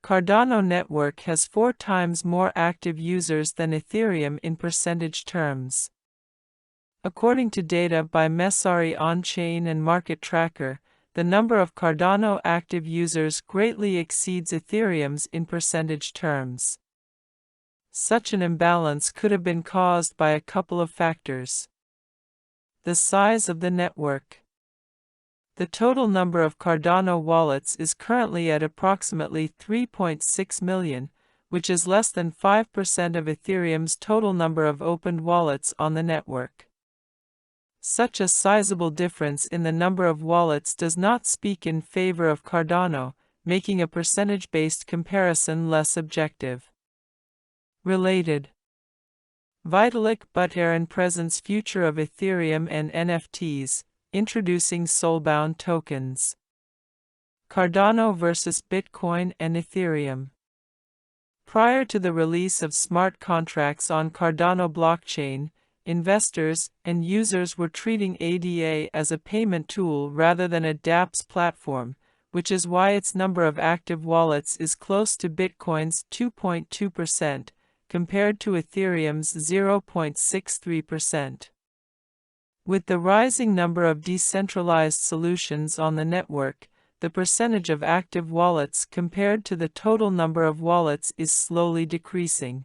Cardano network has 4 times more active users than Ethereum in percentage terms. According to data by Messari On-Chain and Market Tracker, the number of Cardano active users greatly exceeds Ethereum's in percentage terms. Such an imbalance could have been caused by a couple of factors. The size of the network. The total number of Cardano wallets is currently at approximately 3.6 million, which is less than 5% of Ethereum's total number of opened wallets on the network. Such a sizable difference in the number of wallets does not speak in favor of Cardano, making a percentage-based comparison less objective. Related. Vitalik Buterin presents future of Ethereum and NFTs, introducing soulbound tokens. Cardano versus Bitcoin and Ethereum. Prior to the release of smart contracts on Cardano blockchain, investors and users were treating ADA as a payment tool rather than a dApps platform, which is why its number of active wallets is close to Bitcoin's 2.2%, compared to Ethereum's 0.63%. With the rising number of decentralized solutions on the network, the percentage of active wallets compared to the total number of wallets is slowly decreasing.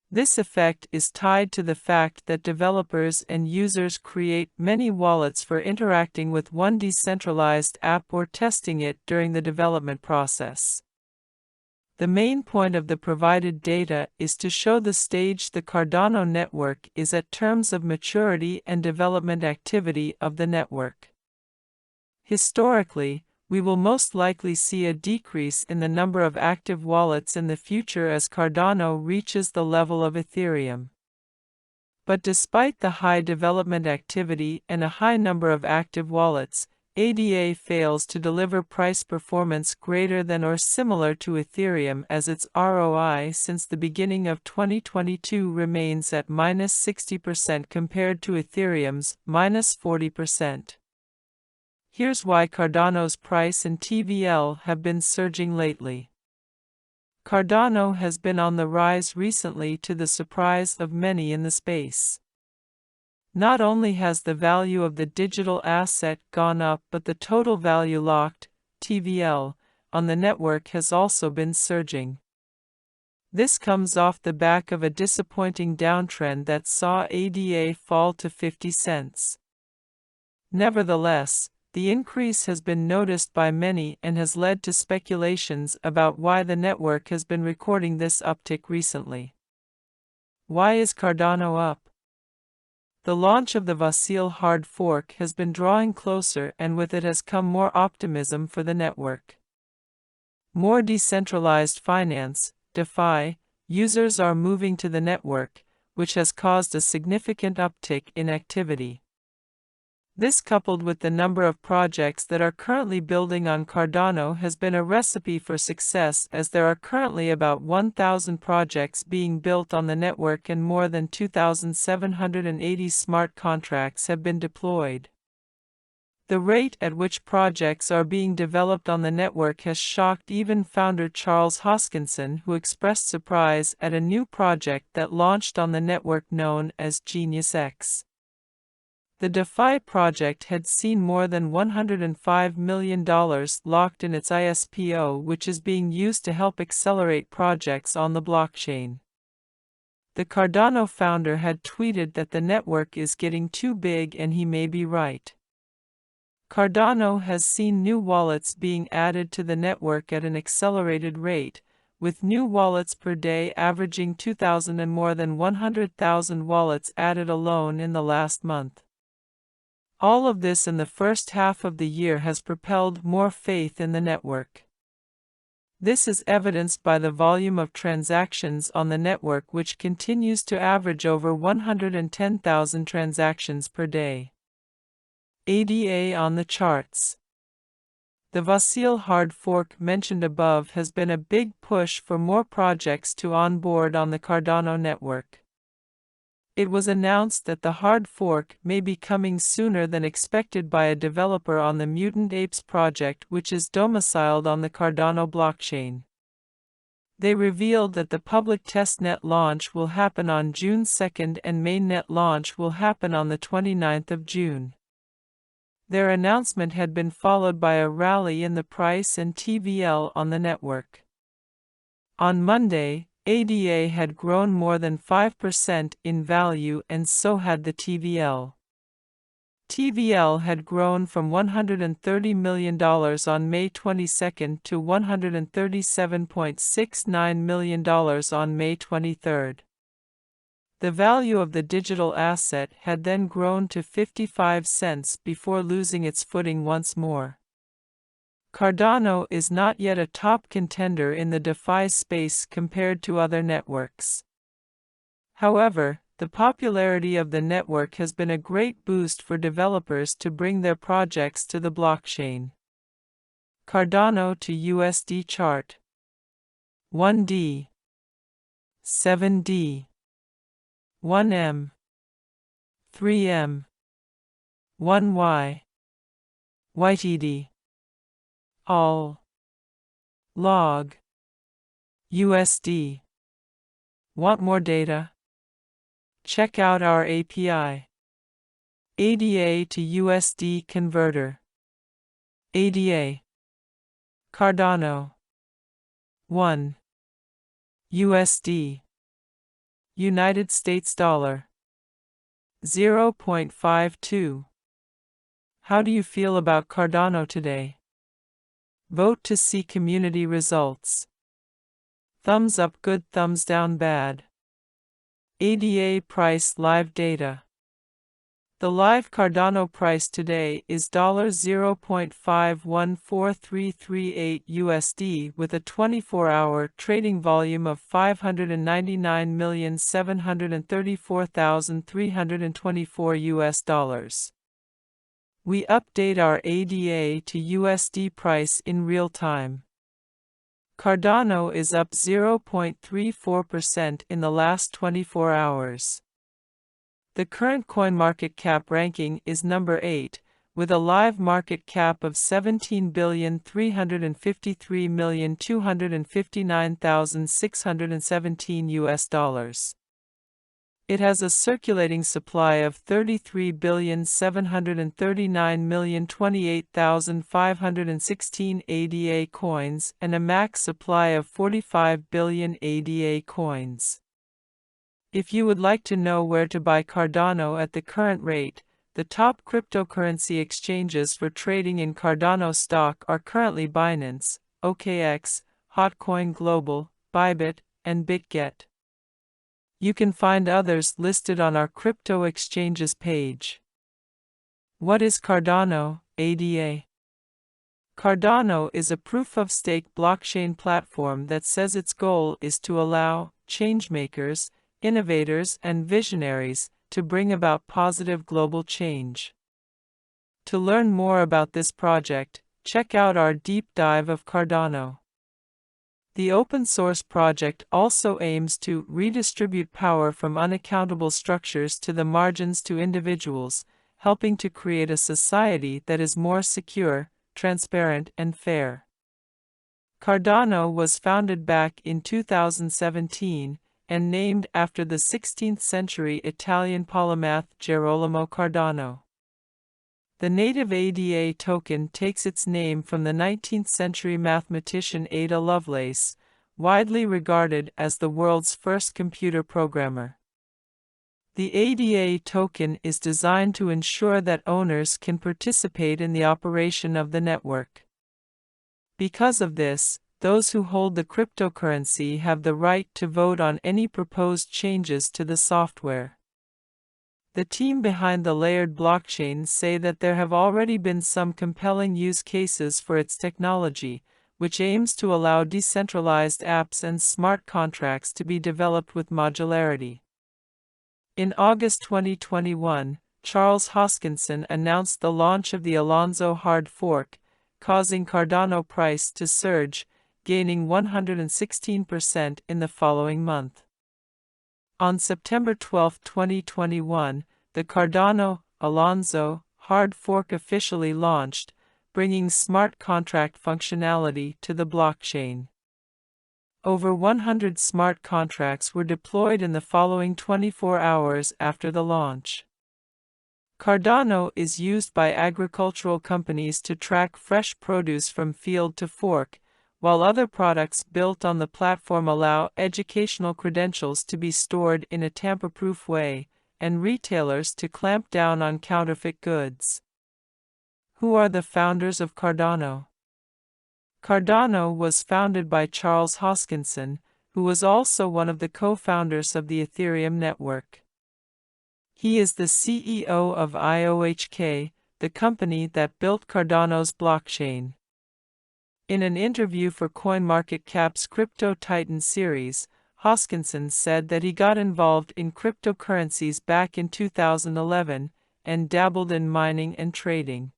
This effect is tied to the fact that developers and users create many wallets for interacting with one decentralized app or testing it during the development process. The main point of the provided data is to show the stage the Cardano network is at in terms of maturity and development activity of the network. Historically, we will most likely see a decrease in the number of active wallets in the future as Cardano reaches the level of Ethereum. But despite the high development activity and a high number of active wallets, ADA fails to deliver price performance greater than or similar to Ethereum, as its ROI since the beginning of 2022 remains at -60% compared to Ethereum's -40%. Here's why Cardano's price and TVL have been surging lately. Cardano has been on the rise recently to the surprise of many in the space. Not only has the value of the digital asset gone up, but the total value locked, TVL, on the network has also been surging. This comes off the back of a disappointing downtrend that saw ADA fall to 50 cents. Nevertheless, the increase has been noticed by many and has led to speculations about why the network has been recording this uptick recently. Why is Cardano up? The launch of the Vasil hard fork has been drawing closer, and with it has come more optimism for the network. More decentralized finance, DeFi, users are moving to the network, which has caused a significant uptick in activity. This, coupled with the number of projects that are currently building on Cardano, has been a recipe for success, as there are currently about 1,000 projects being built on the network and more than 2,780 smart contracts have been deployed. The rate at which projects are being developed on the network has shocked even founder Charles Hoskinson, who expressed surprise at a new project that launched on the network known as GeniusX. The DeFi project had seen more than $105 million locked in its ISPO, which is being used to help accelerate projects on the blockchain. The Cardano founder had tweeted that the network is getting too big, and he may be right. Cardano has seen new wallets being added to the network at an accelerated rate, with new wallets per day averaging 2,000 and more than 100,000 wallets added alone in the last month. All of this in the first half of the year has propelled more faith in the network. This is evidenced by the volume of transactions on the network, which continues to average over 110,000 transactions per day. ADA on the charts. The Vasil hard fork mentioned above has been a big push for more projects to onboard on the Cardano network. It was announced that the hard fork may be coming sooner than expected by a developer on the Mutant Apes project, which is domiciled on the Cardano blockchain. They revealed that the public testnet launch will happen on June 2 and mainnet launch will happen on the 29th of June. Their announcement had been followed by a rally in the price and TVL on the network. On Monday, ADA had grown more than 5% in value and so had the TVL. TVL had grown from $130 million on May 22 to $137.69 million on May 23. The value of the digital asset had then grown to 55 cents before losing its footing once more. Cardano is not yet a top contender in the DeFi space compared to other networks. However, the popularity of the network has been a great boost for developers to bring their projects to the blockchain. Cardano to USD chart. 1D, 7D, 1M, 3M, 1Y, YTD, all, log, USD. Want more data? Check out our API. ADA to USD converter. ADA. Cardano. 1. USD. United States dollar. 0.52. How do you feel about Cardano today? Vote to see community results. Thumbs up good, thumbs down bad. ADA price live data. The live Cardano price today is $0.514338 USD with a 24-hour trading volume of 599,734,324 US dollars. We update our ADA to USD price in real time. Cardano is up 0.34% in the last 24 hours. The current CoinMarketCap ranking is number 8, with a live market cap of $17,353,259,617 US dollars. It has a circulating supply of 33,739,028,516 ADA coins and a max supply of 45 billion ADA coins. If you would like to know where to buy Cardano at the current rate, the top cryptocurrency exchanges for trading in Cardano stock are currently Binance, OKX, Hotcoin Global, Bybit, and BitGet. You can find others listed on our crypto exchanges page. What is Cardano, ADA? Cardano is a proof-of-stake blockchain platform that says its goal is to allow changemakers, innovators, and visionaries to bring about positive global change. To learn more about this project, check out our deep dive of Cardano. The open-source project also aims to redistribute power from unaccountable structures to the margins to individuals, helping to create a society that is more secure, transparent, and fair. Cardano was founded back in 2017 and named after the 16th-century Italian polymath Girolamo Cardano. The native ADA token takes its name from the 19th-century mathematician Ada Lovelace, widely regarded as the world's first computer programmer. The ADA token is designed to ensure that owners can participate in the operation of the network. Because of this, those who hold the cryptocurrency have the right to vote on any proposed changes to the software. The team behind the layered blockchain say that there have already been some compelling use cases for its technology, which aims to allow decentralized apps and smart contracts to be developed with modularity. In August 2021, Charles Hoskinson announced the launch of the Alonzo hard fork, causing Cardano price to surge, gaining 116% in the following month. On September 12, 2021, the Cardano Alonzo hard fork officially launched, bringing smart contract functionality to the blockchain. Over 100 smart contracts were deployed in the following 24 hours after the launch. Cardano is used by agricultural companies to track fresh produce from field to fork, while other products built on the platform allow educational credentials to be stored in a tamper-proof way, and retailers to clamp down on counterfeit goods. Who are the founders of Cardano? Cardano was founded by Charles Hoskinson, who was also one of the co-founders of the Ethereum network. He is the CEO of yuck, the company that built Cardano's blockchain. In an interview for CoinMarketCap's Crypto Titan series, Hoskinson said that he got involved in cryptocurrencies back in 2011 and dabbled in mining and trading.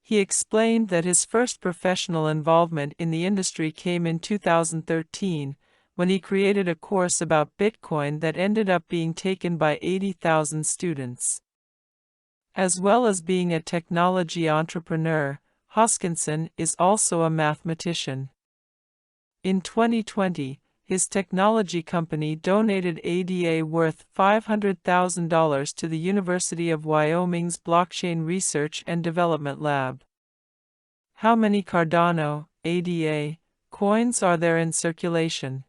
He explained that his first professional involvement in the industry came in 2013, when he created a course about Bitcoin that ended up being taken by 80,000 students. As well as being a technology entrepreneur, Hoskinson is also a mathematician. In 2020, his technology company donated ADA worth $500,000 to the University of Wyoming's Blockchain Research and Development Lab. How many Cardano, ADA, coins are there in circulation?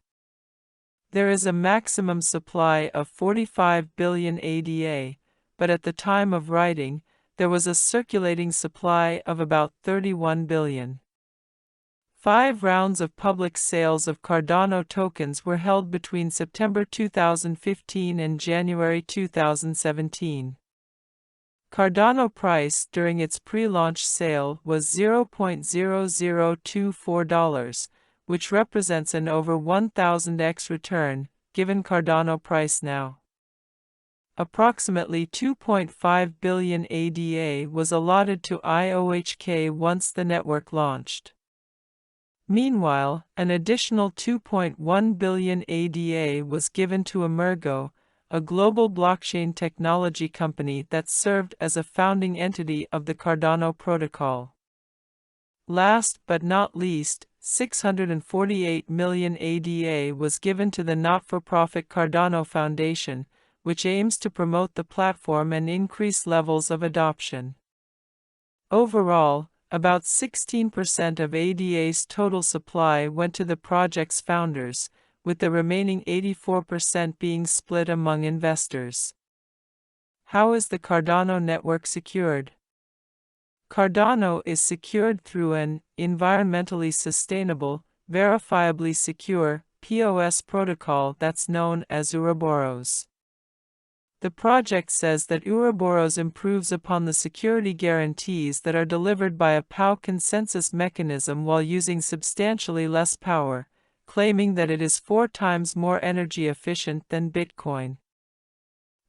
There is a maximum supply of 45 billion ADA, but at the time of writing, there was a circulating supply of about 31 billion. 5 rounds of public sales of Cardano tokens were held between September 2015 and January 2017. Cardano price during its pre-launch sale was $0.0024, which represents an over 1000x return, given Cardano price now. Approximately 2.5 billion ADA was allotted to yuck once the network launched. Meanwhile, an additional 2.1 billion ADA was given to Emergo, a global blockchain technology company that served as a founding entity of the Cardano protocol. Last but not least, 648 million ADA was given to the not-for-profit Cardano Foundation, which aims to promote the platform and increase levels of adoption. Overall, about 16% of ADA's total supply went to the project's founders, with the remaining 84% being split among investors. How is the Cardano network secured? Cardano is secured through an environmentally sustainable, verifiably secure POS protocol that's known as Ouroboros. The project says that Ouroboros improves upon the security guarantees that are delivered by a POW consensus mechanism while using substantially less power, claiming that it is 4 times more energy efficient than Bitcoin.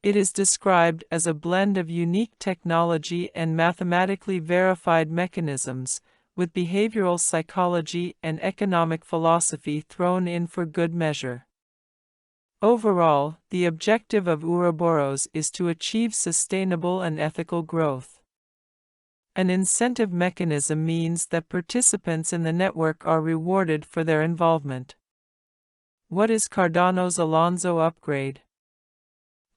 It is described as a blend of unique technology and mathematically verified mechanisms, with behavioral psychology and economic philosophy thrown in for good measure. Overall, the objective of Ouroboros is to achieve sustainable and ethical growth. An incentive mechanism means that participants in the network are rewarded for their involvement. What is Cardano's Alonzo upgrade?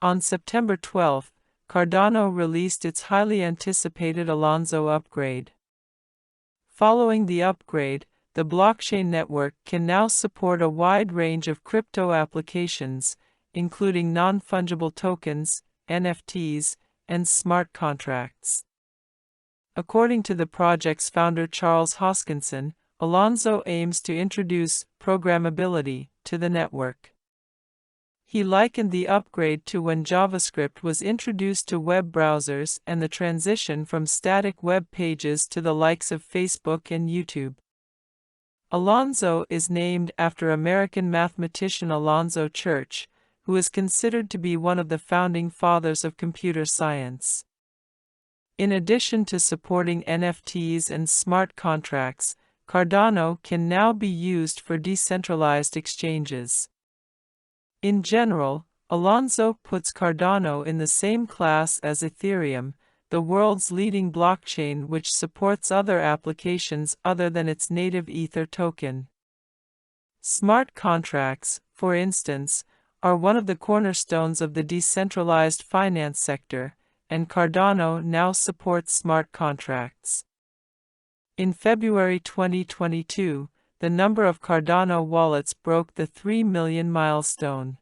On September 12, Cardano released its highly anticipated Alonzo upgrade. Following the upgrade, the blockchain network can now support a wide range of crypto applications, including non-fungible tokens, NFTs, and smart contracts. According to the project's founder Charles Hoskinson, Alonzo aims to introduce programmability to the network. He likened the upgrade to when JavaScript was introduced to web browsers and the transition from static web pages to the likes of Facebook and YouTube. Alonzo is named after American mathematician Alonzo Church, who is considered to be one of the founding fathers of computer science. In addition to supporting NFTs and smart contracts, Cardano can now be used for decentralized exchanges. In general, Alonzo puts Cardano in the same class as Ethereum, the world's leading blockchain which supports other applications other than its native Ether token. Smart contracts, for instance, are one of the cornerstones of the decentralized finance sector, and Cardano now supports smart contracts. In February 2022, the number of Cardano wallets broke the 3 million milestone.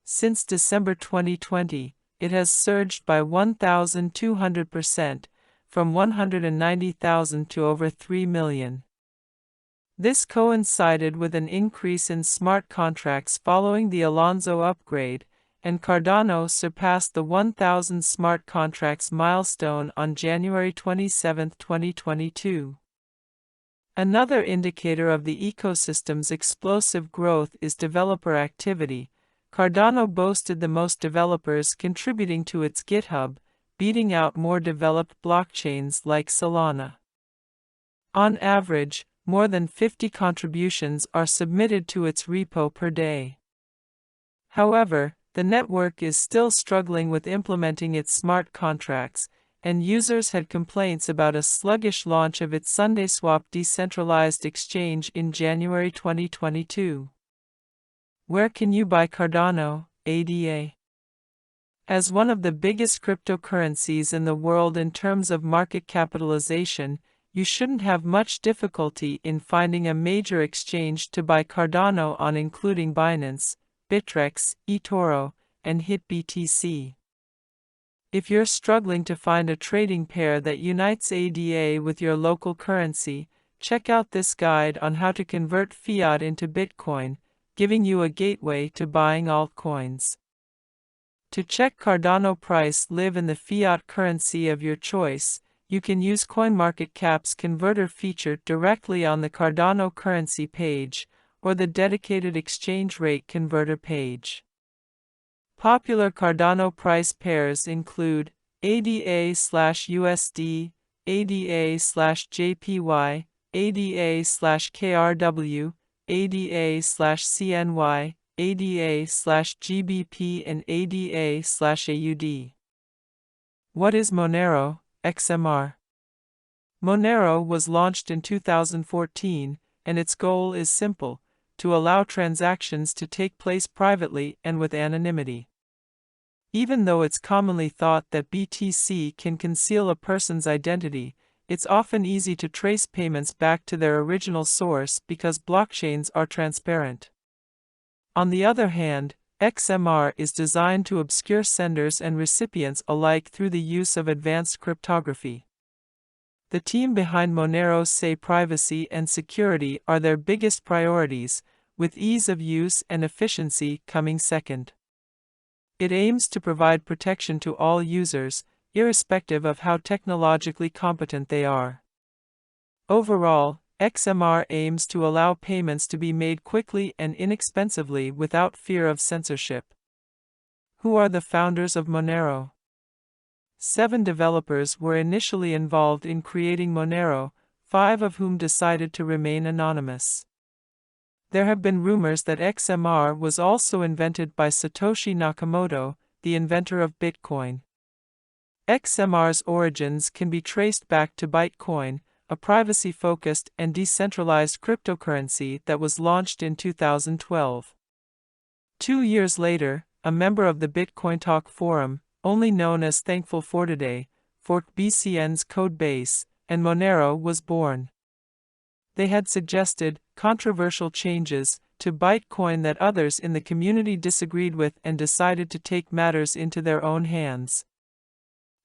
Since December 2020, it has surged by 1,200%, from 190,000 to over 3 million. This coincided with an increase in smart contracts following the Alonzo upgrade, and Cardano surpassed the 1,000 smart contracts milestone on January 27, 2022. Another indicator of the ecosystem's explosive growth is developer activity. Cardano boasted the most developers contributing to its GitHub, beating out more developed blockchains like Solana. On average, more than 50 contributions are submitted to its repo per day. However, the network is still struggling with implementing its smart contracts, and users had complaints about a sluggish launch of its SundaySwap decentralized exchange in January 2022. Where can you buy Cardano, ADA? As one of the biggest cryptocurrencies in the world in terms of market capitalization, you shouldn't have much difficulty in finding a major exchange to buy Cardano on, including Binance, Bittrex, eToro, and HitBTC. If you're struggling to find a trading pair that unites ADA with your local currency, check out this guide on how to convert fiat into Bitcoin, giving you a gateway to buying altcoins. To check Cardano price live in the fiat currency of your choice, you can use CoinMarketCap's converter feature directly on the Cardano currency page, or the dedicated exchange rate converter page. Popular Cardano price pairs include ADA/USD, ADA/JPY, ADA/KRW, ADA/CNY, ADA/GBP, and ADA/AUD. What is Monero, XMR? Monero was launched in 2014, and its goal is simple: to allow transactions to take place privately and with anonymity. Even though it's commonly thought that BTC can conceal a person's identity, it's often easy to trace payments back to their original source because blockchains are transparent. On the other hand, XMR is designed to obscure senders and recipients alike through the use of advanced cryptography. The team behind Monero say privacy and security are their biggest priorities, with ease of use and efficiency coming second. It aims to provide protection to all users, irrespective of how technologically competent they are. Overall, XMR aims to allow payments to be made quickly and inexpensively without fear of censorship. Who are the founders of Monero? 7 developers were initially involved in creating Monero, 5 of whom decided to remain anonymous. There have been rumors that XMR was also invented by Satoshi Nakamoto, the inventor of Bitcoin. XMR's origins can be traced back to Bitcoin, a privacy-focused and decentralized cryptocurrency that was launched in 2012. 2 years later, a member of the Bitcoin Talk forum, only known as Thankful for Today, forked BCN's code base, and Monero was born. They had suggested controversial changes to Bitcoin that others in the community disagreed with and decided to take matters into their own hands.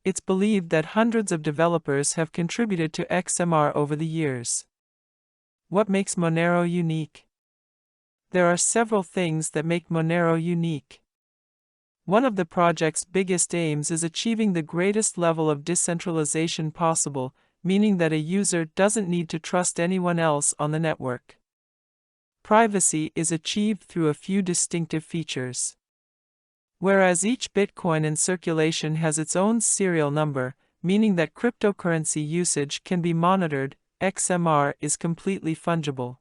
It's believed that hundreds of developers have contributed to XMR over the years. What makes Monero unique? There are several things that make Monero unique. One of the project's biggest aims is achieving the greatest level of decentralization possible, meaning that a user doesn't need to trust anyone else on the network. Privacy is achieved through a few distinctive features. Whereas each Bitcoin in circulation has its own serial number, meaning that cryptocurrency usage can be monitored, XMR is completely fungible.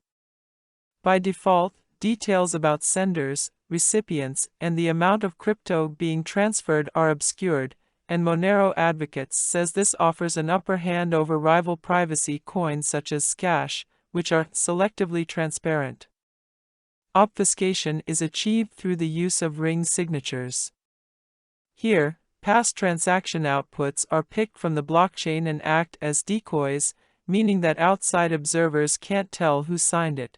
By default, details about senders, recipients, and the amount of crypto being transferred are obscured, and Monero Advocates says this offers an upper hand over rival privacy coins such as Scash, which are selectively transparent. Obfuscation is achieved through the use of ring signatures. Here, past transaction outputs are picked from the blockchain and act as decoys, meaning that outside observers can't tell who signed it.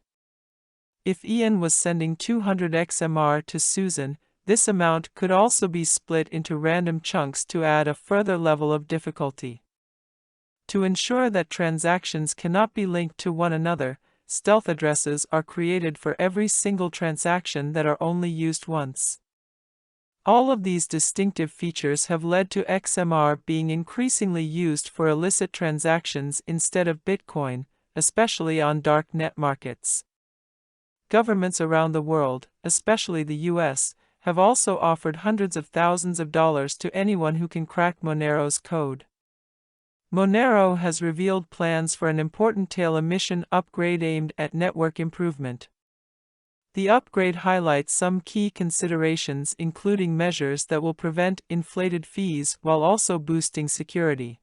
If Ian was sending 200 XMR to Susan, this amount could also be split into random chunks to add a further level of difficulty. To ensure that transactions cannot be linked to one another, stealth addresses are created for every single transaction that are only used once. All of these distinctive features have led to XMR being increasingly used for illicit transactions instead of Bitcoin, especially on dark net markets. Governments around the world, especially the US, have also offered hundreds of thousands of dollars to anyone who can crack Monero's code. Monero has revealed plans for an important tail emission upgrade aimed at network improvement. The upgrade highlights some key considerations, including measures that will prevent inflated fees while also boosting security.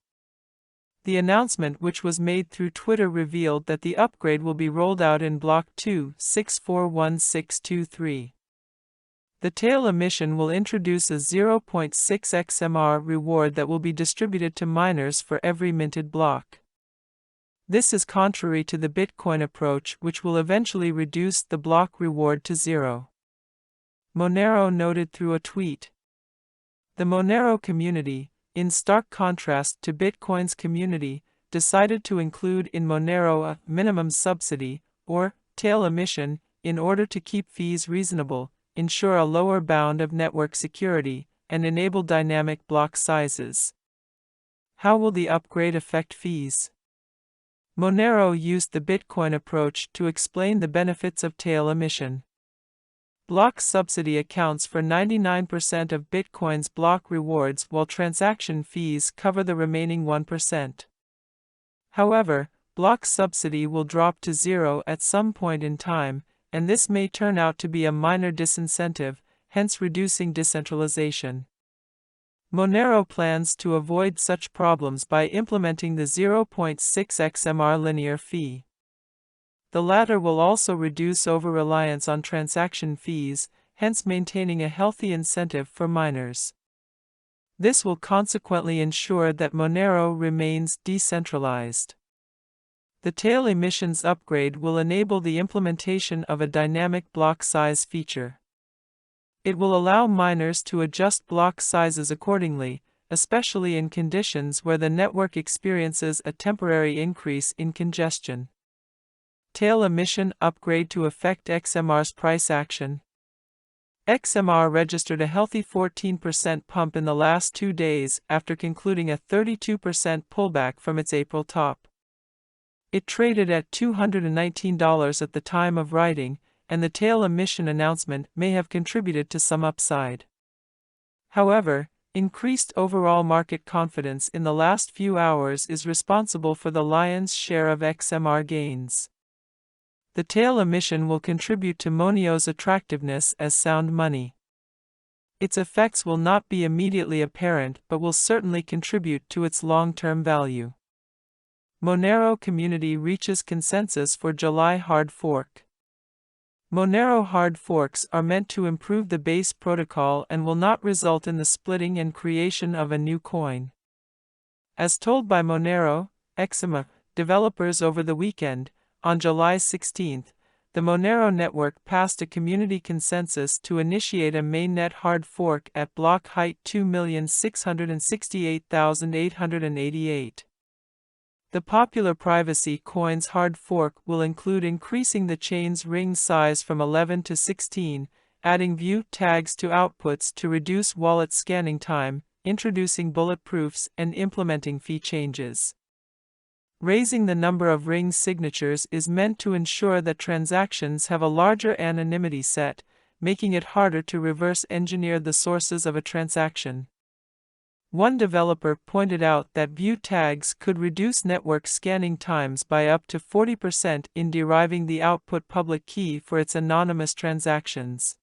The announcement, which was made through Twitter, revealed that the upgrade will be rolled out in Block 2641623. The tail emission will introduce a 0.6 XMR reward that will be distributed to miners for every minted block. This is contrary to the Bitcoin approach, which will eventually reduce the block reward to 0. Monero noted through a tweet. The Monero community, in stark contrast to Bitcoin's community, decided to include in Monero a minimum subsidy, or tail emission, in order to keep fees reasonable, ensure a lower bound of network security, and enable dynamic block sizes. How will the upgrade affect fees? Monero used the Bitcoin approach to explain the benefits of tail emission. Block subsidy accounts for 99% of Bitcoin's block rewards, while transaction fees cover the remaining 1%. However, block subsidy will drop to 0 at some point in time, and this may turn out to be a minor disincentive, hence reducing decentralization. Monero plans to avoid such problems by implementing the 0.6 XMR linear fee. The latter will also reduce over-reliance on transaction fees, hence maintaining a healthy incentive for miners. This will consequently ensure that Monero remains decentralized. The tail emissions upgrade will enable the implementation of a dynamic block size feature. It will allow miners to adjust block sizes accordingly, especially in conditions where the network experiences a temporary increase in congestion. Tail emission upgrade to affect XMR's price action. XMR registered a healthy 14% pump in the last 2 days after concluding a 32% pullback from its April top. It traded at $219 at the time of writing, and the tail emission announcement may have contributed to some upside. However, increased overall market confidence in the last few hours is responsible for the lion's share of XMR gains. The tail emission will contribute to Monero's attractiveness as sound money. Its effects will not be immediately apparent but will certainly contribute to its long-term value. Monero community reaches consensus for July hard fork. Monero hard forks are meant to improve the base protocol and will not result in the splitting and creation of a new coin. As told by Monero, XMR, developers over the weekend, on July 16, the Monero network passed a community consensus to initiate a mainnet hard fork at block height 2,668,888. The popular privacy coin's hard fork will include increasing the chain's ring size from 11 to 16, adding view tags to outputs to reduce wallet scanning time, introducing bulletproofs, and implementing fee changes. Raising the number of ring signatures is meant to ensure that transactions have a larger anonymity set, making it harder to reverse engineer the sources of a transaction. One developer pointed out that view tags could reduce network scanning times by up to 40% in deriving the output public key for its anonymous transactions.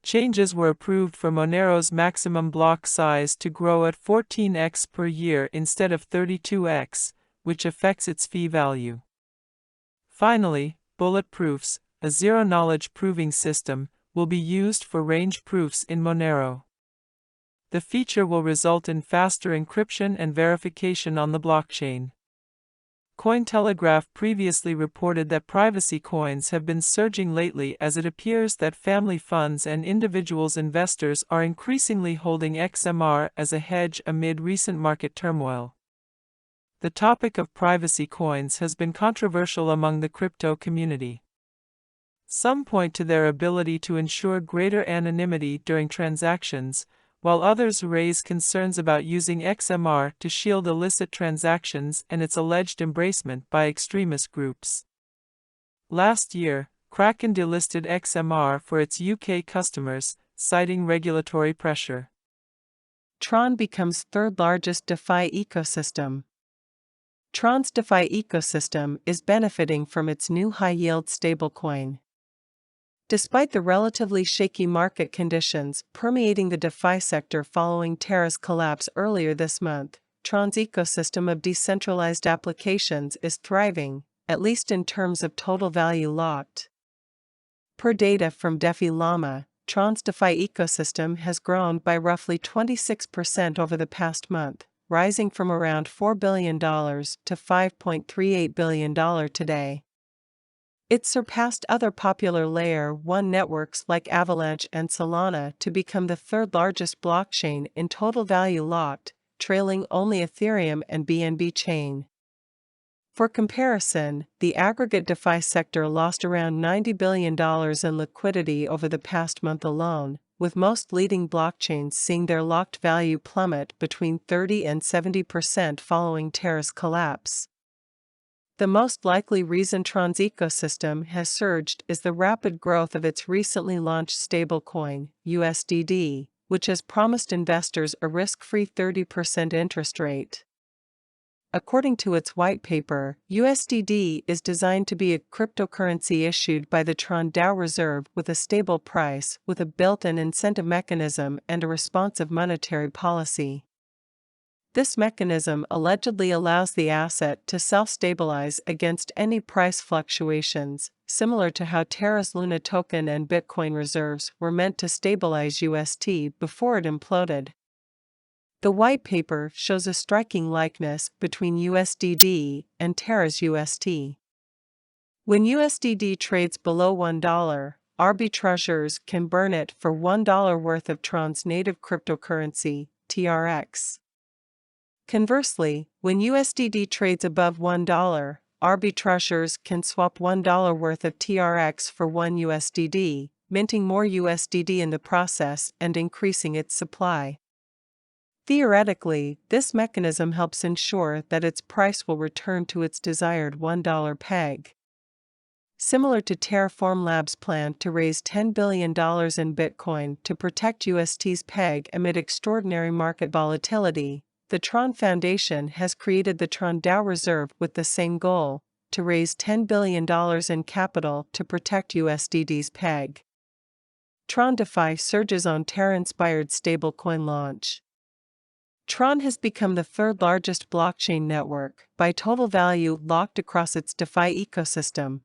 Changes were approved for Monero's maximum block size to grow at 14x per year instead of 32x, which affects its fee value. Finally, bulletproofs, a zero-knowledge proving system, will be used for range proofs in Monero. The feature will result in faster encryption and verification on the blockchain. Cointelegraph previously reported that privacy coins have been surging lately as it appears that family funds and individuals investors are increasingly holding XMR as a hedge amid recent market turmoil. The topic of privacy coins has been controversial among the crypto community. Some point to their ability to ensure greater anonymity during transactions, while others raise concerns about using XMR to shield illicit transactions and its alleged embracement by extremist groups. Last year, Kraken delisted XMR for its UK customers, citing regulatory pressure. Tron becomes third largest DeFi ecosystem. Tron's DeFi ecosystem is benefiting from its new high-yield stablecoin. Despite the relatively shaky market conditions permeating the DeFi sector following Terra's collapse earlier this month, Tron's ecosystem of decentralized applications is thriving, at least in terms of total value locked. Per data from DeFi Llama, Tron's DeFi ecosystem has grown by roughly 26% over the past month, rising from around $4 billion to $5.38 billion today. It surpassed other popular Layer 1 networks like Avalanche and Solana to become the third largest blockchain in total value locked, trailing only Ethereum and BNB Chain. For comparison, the aggregate DeFi sector lost around $90 billion in liquidity over the past month alone, with most leading blockchains seeing their locked value plummet between 30% and 70% following Terra's collapse. The most likely reason Tron's ecosystem has surged is the rapid growth of its recently launched stablecoin, USDD, which has promised investors a risk-free 30% interest rate. According to its white paper, USDD is designed to be a cryptocurrency issued by the Tron DAO Reserve with a stable price, with a built-in incentive mechanism and a responsive monetary policy. This mechanism allegedly allows the asset to self-stabilize against any price fluctuations, similar to how Terra's Luna token and Bitcoin reserves were meant to stabilize UST before it imploded. The white paper shows a striking likeness between USDD and Terra's UST. When USDD trades below $1, arbitrageurs can burn it for $1 worth of Tron's native cryptocurrency, TRX. Conversely, when USDD trades above $1, arbitrageurs can swap $1 worth of TRX for 1 USDD, minting more USDD in the process and increasing its supply. Theoretically, this mechanism helps ensure that its price will return to its desired $1 peg. Similar to Terraform Labs' plan to raise $10 billion in Bitcoin to protect UST's peg amid extraordinary market volatility, the Tron Foundation has created the Tron DAO Reserve with the same goal, to raise $10 billion in capital to protect USDD's peg. Tron DeFi surges on Terra-inspired stablecoin launch. Tron has become the third largest blockchain network by total value locked across its DeFi ecosystem.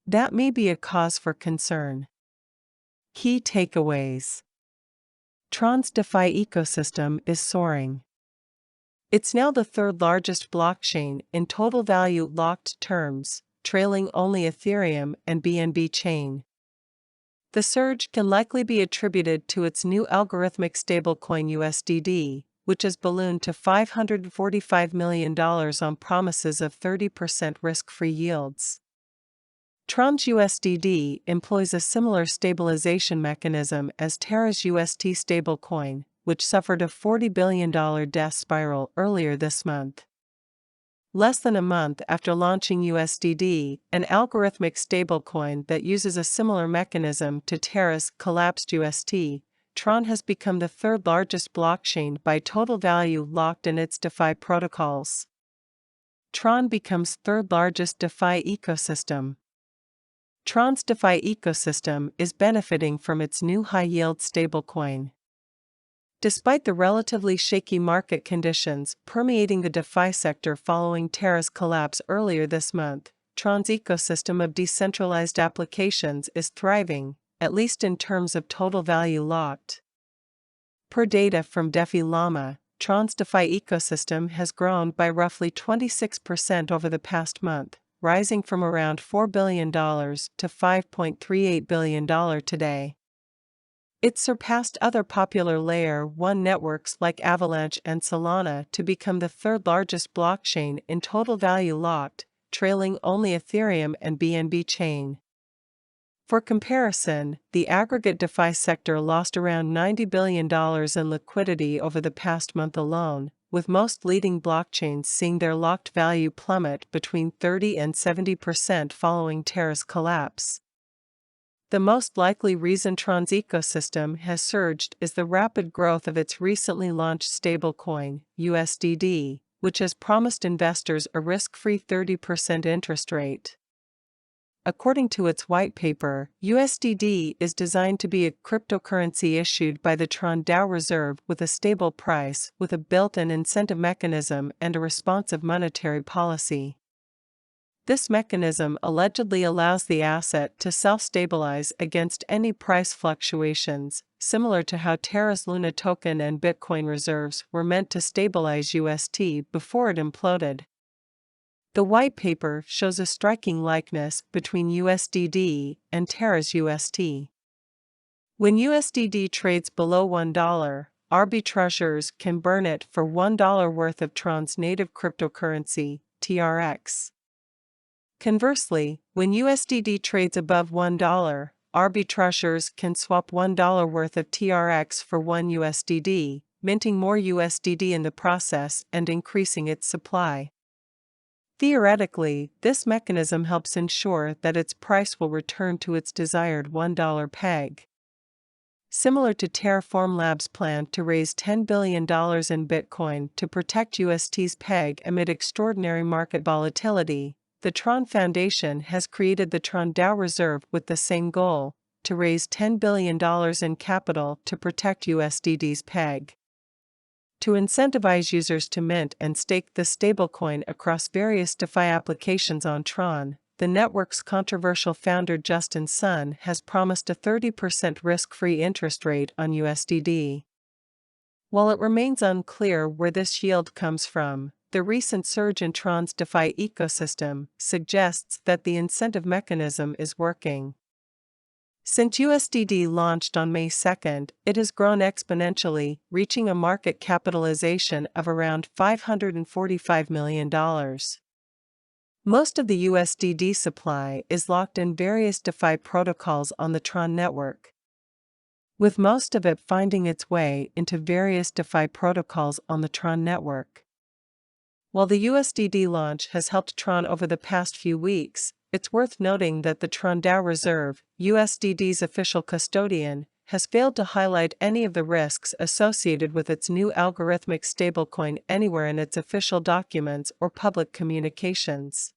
That may be a cause for concern. Key takeaways. Tron's DeFi ecosystem is soaring. It's now the third largest blockchain in total value locked terms, trailing only Ethereum and BNB Chain. The surge can likely be attributed to its new algorithmic stablecoin USDD, which has ballooned to $545 million on promises of 30% risk-free yields. Tron's USDD employs a similar stabilization mechanism as Terra's UST stablecoin, which suffered a $40 billion death spiral earlier this month. Less than a month after launching USDD, an algorithmic stablecoin that uses a similar mechanism to Terra's collapsed UST, Tron has become the third largest blockchain by total value locked in its DeFi protocols. Tron becomes third largest DeFi ecosystem. Tron's DeFi ecosystem is benefiting from its new high-yield stablecoin. Despite the relatively shaky market conditions permeating the DeFi sector following Terra's collapse earlier this month, Tron's ecosystem of decentralized applications is thriving, at least in terms of total value locked. Per data from DeFi Llama, Tron's DeFi ecosystem has grown by roughly 26% over the past month, rising from around $4 billion to $5.38 billion today. It surpassed other popular Layer 1 networks like Avalanche and Solana to become the third largest blockchain in total value locked, trailing only Ethereum and BNB Chain. For comparison, the aggregate DeFi sector lost around $90 billion in liquidity over the past month alone, with most leading blockchains seeing their locked value plummet between 30% and 70% following Terra's collapse. The most likely reason Tron's ecosystem has surged is the rapid growth of its recently launched stablecoin, USDD, which has promised investors a risk-free 30% interest rate. According to its white paper, USDD is designed to be a cryptocurrency issued by the Tron DAO Reserve with a stable price, with a built-in incentive mechanism and a responsive monetary policy. This mechanism allegedly allows the asset to self-stabilize against any price fluctuations, similar to how Terra's Luna token and Bitcoin reserves were meant to stabilize UST before it imploded. The white paper shows a striking likeness between USDD and Terra's UST. When USDD trades below $1, arbitrageurs can burn it for $1 worth of Tron's native cryptocurrency, TRX. Conversely, when USDD trades above $1, arbitrageurs can swap $1 worth of TRX for 1 USDD, minting more USDD in the process and increasing its supply. Theoretically, this mechanism helps ensure that its price will return to its desired $1 peg. Similar to Terraform Labs' plan to raise $10 billion in Bitcoin to protect UST's peg amid extraordinary market volatility, the Tron Foundation has created the Tron DAO Reserve with the same goal, to raise $10 billion in capital to protect USDD's peg. To incentivize users to mint and stake the stablecoin across various DeFi applications on Tron, the network's controversial founder Justin Sun has promised a 30% risk-free interest rate on USDD. While it remains unclear where this yield comes from, the recent surge in Tron's DeFi ecosystem suggests that the incentive mechanism is working. Since USDD launched on May 2, it has grown exponentially, reaching a market capitalization of around $545 million. Most of the USDD supply is locked in various DeFi protocols on the Tron network, with most of it finding its way into various DeFi protocols on the Tron network. While the USDD launch has helped Tron over the past few weeks, it's worth noting that the Tron DAO Reserve, USDD's official custodian, has failed to highlight any of the risks associated with its new algorithmic stablecoin anywhere in its official documents or public communications.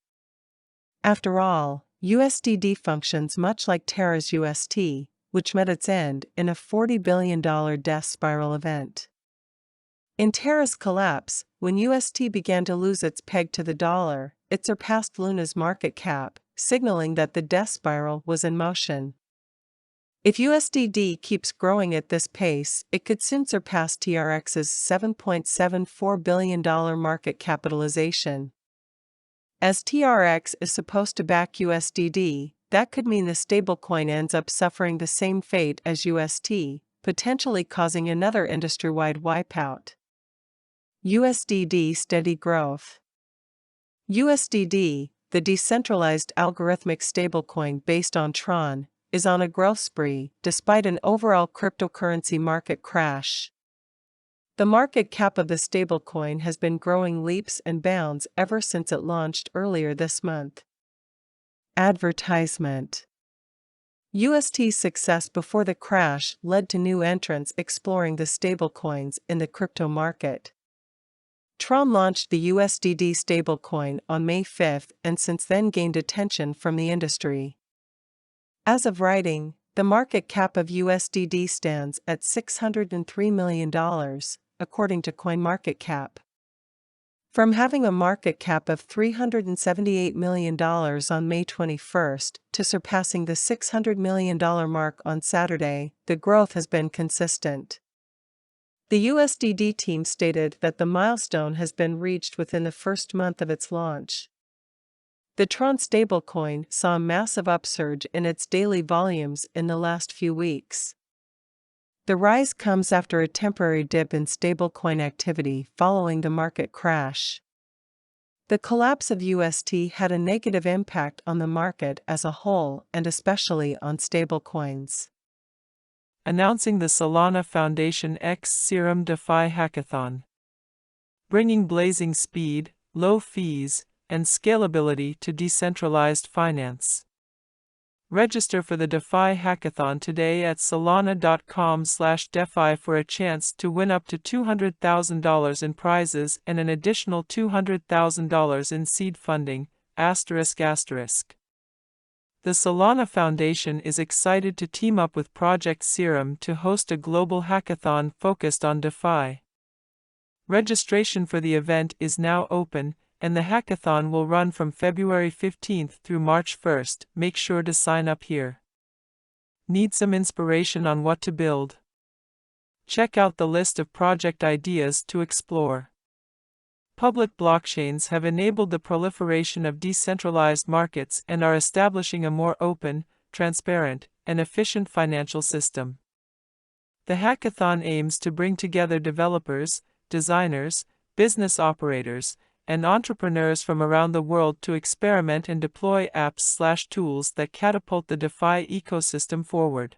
After all, USDD functions much like Terra's UST, which met its end in a $40 billion death spiral event. In Terra's collapse, when UST began to lose its peg to the dollar, it surpassed Luna's market cap, signaling that the death spiral was in motion. If USDD keeps growing at this pace, it could soon surpass TRX's $7.74 billion market capitalization. As TRX is supposed to back USDD, that could mean the stablecoin ends up suffering the same fate as UST, potentially causing another industry-wide wipeout. USDD steady growth. USDD, the decentralized algorithmic stablecoin based on Tron, is on a growth spree despite an overall cryptocurrency market crash. The market cap of the stablecoin has been growing leaps and bounds ever since it launched earlier this month. Advertisement. UST's success before the crash led to new entrants exploring the stablecoins in the crypto market. Tron launched the USDD stablecoin on May 5 and since then gained attention from the industry. As of writing, the market cap of USDD stands at $603 million, according to CoinMarketCap. From having a market cap of $378 million on May 21 to surpassing the $600 million mark on Saturday, the growth has been consistent. The USDD team stated that the milestone has been reached within the first month of its launch. The Tron stablecoin saw a massive upsurge in its daily volumes in the last few weeks. The rise comes after a temporary dip in stablecoin activity following the market crash. The collapse of UST had a negative impact on the market as a whole and especially on stablecoins. Announcing the Solana Foundation X Serum DeFi Hackathon. Bringing blazing speed, low fees, and scalability to decentralized finance. Register for the DeFi Hackathon today at solana.com/defi for a chance to win up to $200,000 in prizes and an additional $200,000 in seed funding, ***. The Solana Foundation is excited to team up with Project Serum to host a global hackathon focused on DeFi. Registration for the event is now open, and the hackathon will run from February 15 through March 1. Make sure to sign up here. Need some inspiration on what to build? Check out the list of project ideas to explore. Public blockchains have enabled the proliferation of decentralized markets and are establishing a more open, transparent, and efficient financial system. The hackathon aims to bring together developers, designers, business operators, and entrepreneurs from around the world to experiment and deploy apps/tools that catapult the DeFi ecosystem forward.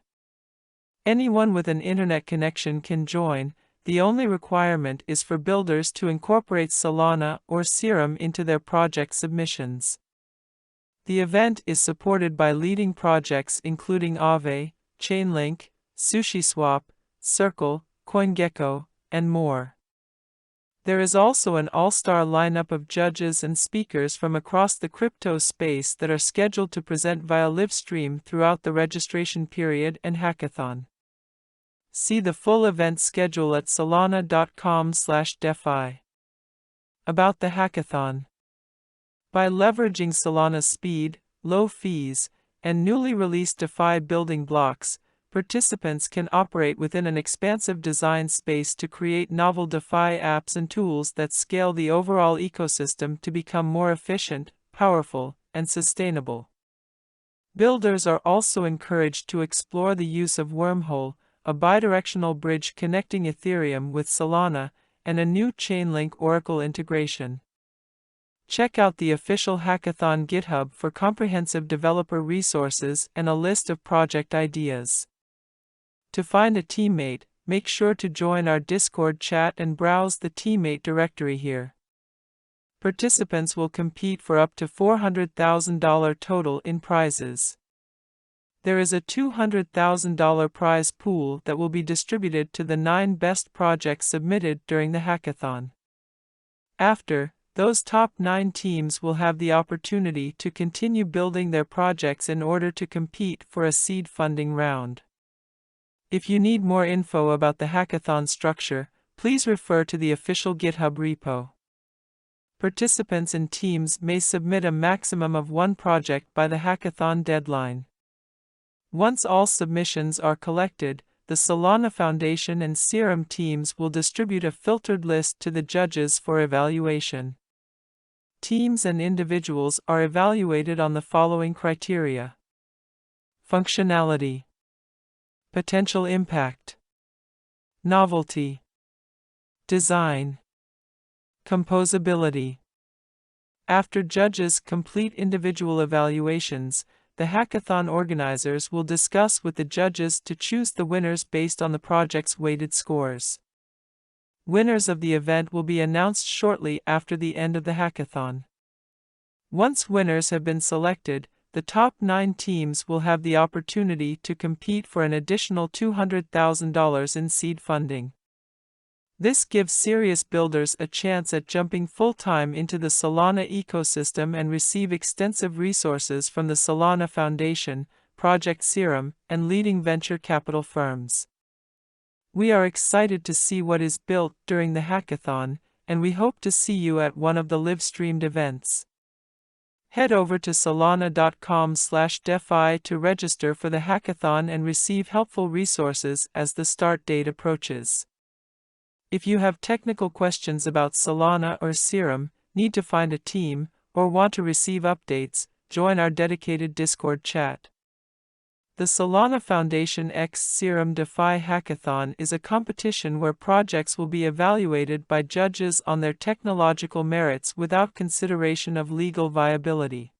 Anyone with an internet connection can join. The only requirement is for builders to incorporate Solana or Serum into their project submissions. The event is supported by leading projects including Aave, Chainlink, SushiSwap, Circle, CoinGecko, and more. There is also an all-star lineup of judges and speakers from across the crypto space that are scheduled to present via live stream throughout the registration period and hackathon. See the full event schedule at solana.com/defi. About the hackathon. By leveraging Solana's speed, low fees, and newly released DeFi building blocks, participants can operate within an expansive design space to create novel DeFi apps and tools that scale the overall ecosystem to become more efficient, powerful, and sustainable. Builders are also encouraged to explore the use of Wormhole, a bidirectional bridge connecting Ethereum with Solana, and a new Chainlink Oracle integration. Check out the official hackathon GitHub for comprehensive developer resources and a list of project ideas. To find a teammate, make sure to join our Discord chat and browse the teammate directory here. Participants will compete for up to $400,000 total in prizes. There is a $200,000 prize pool that will be distributed to the 9 best projects submitted during the hackathon. After, those top 9 teams will have the opportunity to continue building their projects in order to compete for a seed funding round. If you need more info about the hackathon structure, please refer to the official GitHub repo. Participants and teams may submit a maximum of 1 project by the hackathon deadline. Once all submissions are collected, the Solana Foundation and Serum teams will distribute a filtered list to the judges for evaluation. Teams and individuals are evaluated on the following criteria: functionality, potential impact, novelty, design, composability. After judges complete individual evaluations, the hackathon organizers will discuss with the judges to choose the winners based on the project's weighted scores. Winners of the event will be announced shortly after the end of the hackathon. Once winners have been selected, the top 9 teams will have the opportunity to compete for an additional $200,000 in seed funding. This gives serious builders a chance at jumping full-time into the Solana ecosystem and receive extensive resources from the Solana Foundation, Project Serum, and leading venture capital firms. We are excited to see what is built during the hackathon, and we hope to see you at one of the live-streamed events. Head over to solana.com/defi to register for the hackathon and receive helpful resources as the start date approaches. If you have technical questions about Solana or Serum, need to find a team, or want to receive updates, join our dedicated Discord chat. The Solana Foundation X Serum DeFi Hackathon is a competition where projects will be evaluated by judges on their technological merits without consideration of legal viability.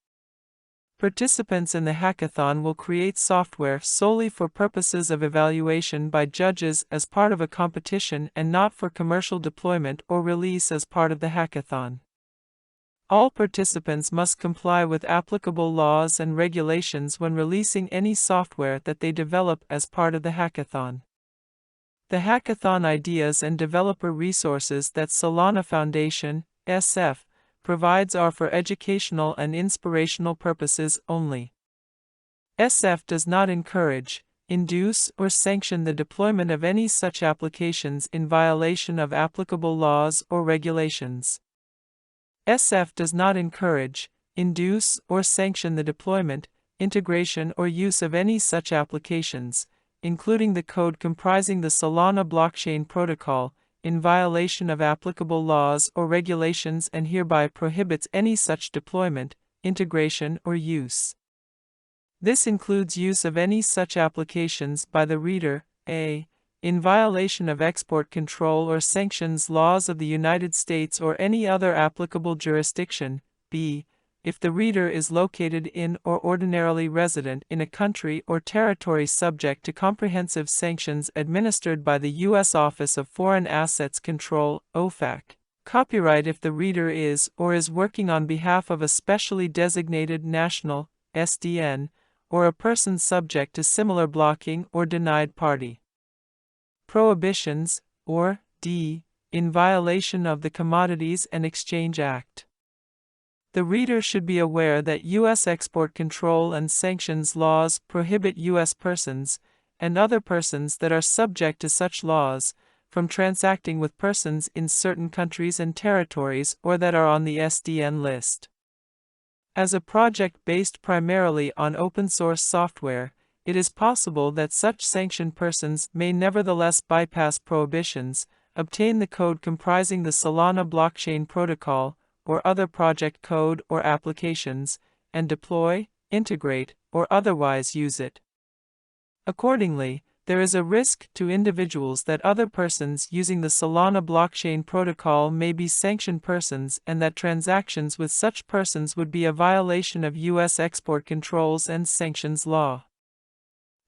Participants in the hackathon will create software solely for purposes of evaluation by judges as part of a competition and not for commercial deployment or release as part of the hackathon. All participants must comply with applicable laws and regulations when releasing any software that they develop as part of the hackathon. The hackathon ideas and developer resources that Solana Foundation, SF, provides are for educational and inspirational purposes only. SF does not encourage, induce, or sanction the deployment of any such applications in violation of applicable laws or regulations. SF does not encourage, induce, or sanction the deployment, integration, or use of any such applications, including the code comprising the Solana blockchain protocol, in violation of applicable laws or regulations and hereby prohibits any such deployment, integration, or use. This includes use of any such applications by the reader, a. in violation of export control or sanctions laws of the United States or any other applicable jurisdiction, b. if the reader is located in or ordinarily resident in a country or territory subject to comprehensive sanctions administered by the U.S. Office of Foreign Assets Control, OFAC. Copyright if the reader is or is working on behalf of a specially designated national, SDN, or a person subject to similar blocking or denied party. Prohibitions, or d. in violation of the Commodities and Exchange Act. The reader should be aware that U.S. export control and sanctions laws prohibit U.S. persons, and other persons that are subject to such laws, from transacting with persons in certain countries and territories or that are on the SDN list. As a project based primarily on open-source software, it is possible that such sanctioned persons may nevertheless bypass prohibitions, obtain the code comprising the Solana blockchain protocol, or other project code or applications, and deploy, integrate, or otherwise use it. Accordingly, there is a risk to individuals that other persons using the Solana blockchain protocol may be sanctioned persons and that transactions with such persons would be a violation of U.S. export controls and sanctions law.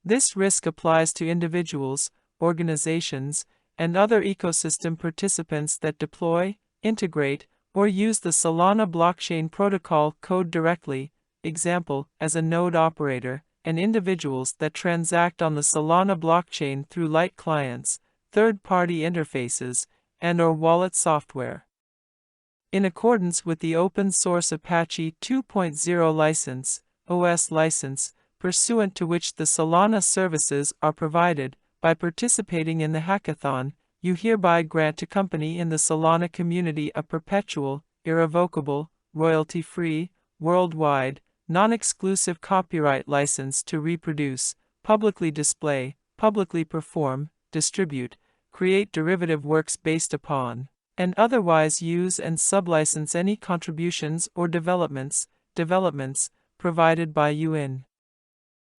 This risk applies to individuals, organizations, and other ecosystem participants that deploy, integrate, or use the Solana blockchain protocol code directly, example, as a node operator, and individuals that transact on the Solana blockchain through light clients, third-party interfaces, and/or wallet software. In accordance with the open-source Apache 2.0 license, OS license, pursuant to which the Solana services are provided, by participating in the hackathon, you hereby grant to company in the Solana community a perpetual, irrevocable, royalty-free, worldwide, non-exclusive copyright license to reproduce, publicly display, publicly perform, distribute, create derivative works based upon, and otherwise use and sublicense any contributions or developments provided by you in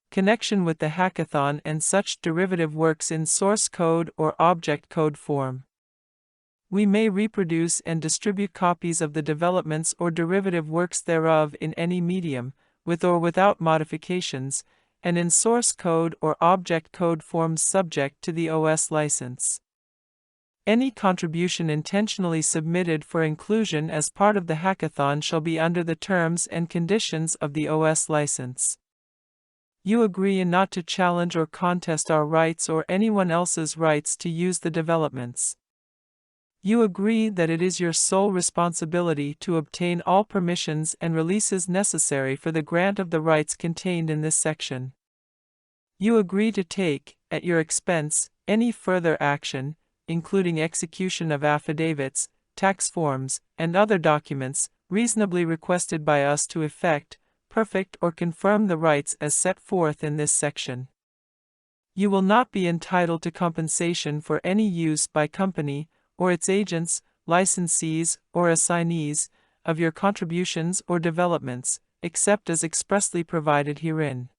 connection with the hackathon and such derivative works in source code or object code form. We may reproduce and distribute copies of the developments or derivative works thereof in any medium, with or without modifications, and in source code or object code forms subject to the OS license. Any contribution intentionally submitted for inclusion as part of the hackathon shall be under the terms and conditions of the OS license. You agree not to challenge or contest our rights or anyone else's rights to use the developments. You agree that it is your sole responsibility to obtain all permissions and releases necessary for the grant of the rights contained in this section. You agree to take, at your expense, any further action, including execution of affidavits, tax forms, and other documents, reasonably requested by us to effect, perfect or confirm the rights as set forth in this section. You will not be entitled to compensation for any use by company, or its agents, licensees, or assignees, of your contributions or developments, except as expressly provided herein.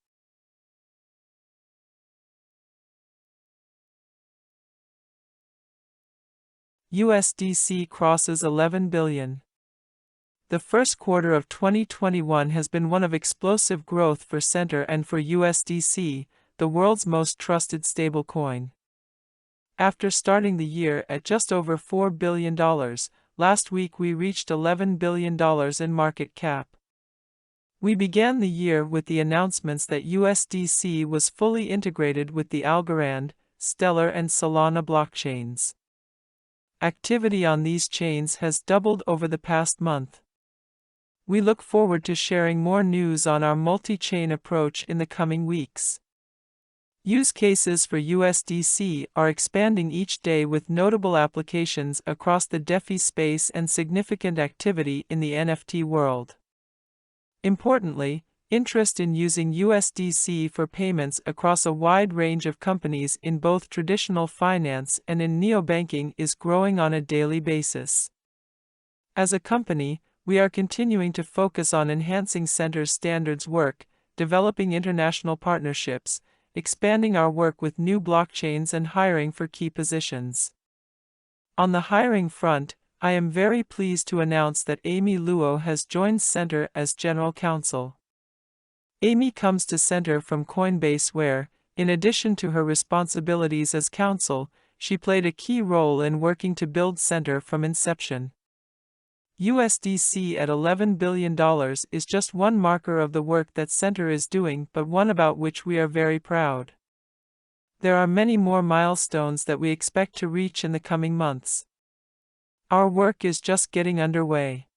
USDC crosses 11 billion. The first quarter of 2021 has been one of explosive growth for Center and for USDC, the world's most trusted stablecoin. After starting the year at just over $4 billion, last week we reached $11 billion in market cap. We began the year with the announcements that USDC was fully integrated with the Algorand, Stellar and Solana blockchains. Activity on these chains has doubled over the past month. We look forward to sharing more news on our multi-chain approach in the coming weeks. Use cases for USDC are expanding each day with notable applications across the DeFi space and significant activity in the NFT world. Importantly, interest in using USDC for payments across a wide range of companies in both traditional finance and in neobanking is growing on a daily basis. As a company, we are continuing to focus on enhancing Center's standards work, developing international partnerships, expanding our work with new blockchains and hiring for key positions. On the hiring front, I am very pleased to announce that Amy Luo has joined Center as General Counsel. Amy comes to Center from Coinbase where, in addition to her responsibilities as counsel, she played a key role in working to build Center from inception. USDC at $11 billion is just one marker of the work that Center is doing, but one about which we are very proud. There are many more milestones that we expect to reach in the coming months. Our work is just getting underway.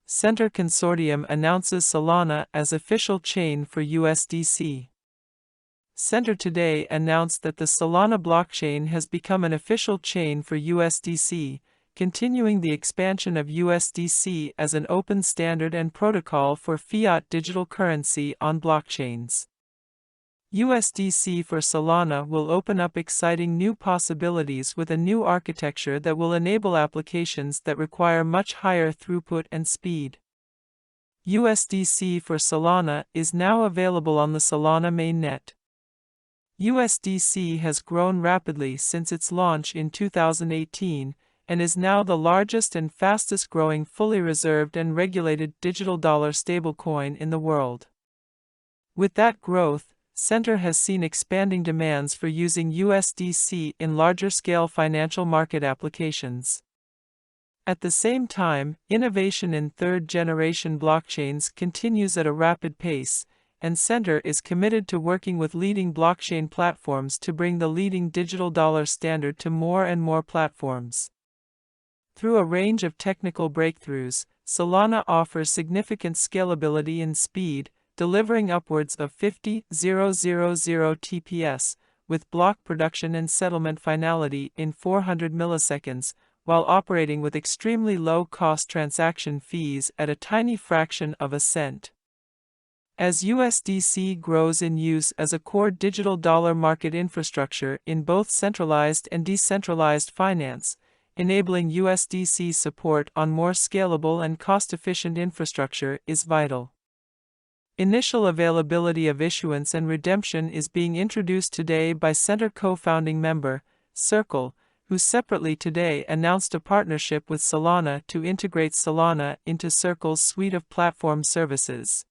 Center Consortium announces Solana as official chain for USDC. Center today announced that the Solana blockchain has become an official chain for USDC, continuing the expansion of USDC as an open standard and protocol for fiat digital currency on blockchains. USDC for Solana will open up exciting new possibilities with a new architecture that will enable applications that require much higher throughput and speed. USDC for Solana is now available on the Solana mainnet. USDC has grown rapidly since its launch in 2018, and is now the largest and fastest growing fully reserved and regulated digital dollar stablecoin in the world. With that growth, Center has seen expanding demands for using USDC in larger-scale financial market applications. At the same time, innovation in third-generation blockchains continues at a rapid pace, and Center is committed to working with leading blockchain platforms to bring the leading digital dollar standard to more and more platforms. Through a range of technical breakthroughs, Solana offers significant scalability and speed, delivering upwards of 50,000 TPS, with block production and settlement finality in 400 milliseconds, while operating with extremely low-cost transaction fees at a tiny fraction of a cent. As USDC grows in use as a core digital dollar market infrastructure in both centralized and decentralized finance, enabling USDC support on more scalable and cost-efficient infrastructure is vital. Initial availability of issuance and redemption is being introduced today by Center co-founding member, Circle, who separately today announced a partnership with Solana to integrate Solana into Circle's suite of platform services.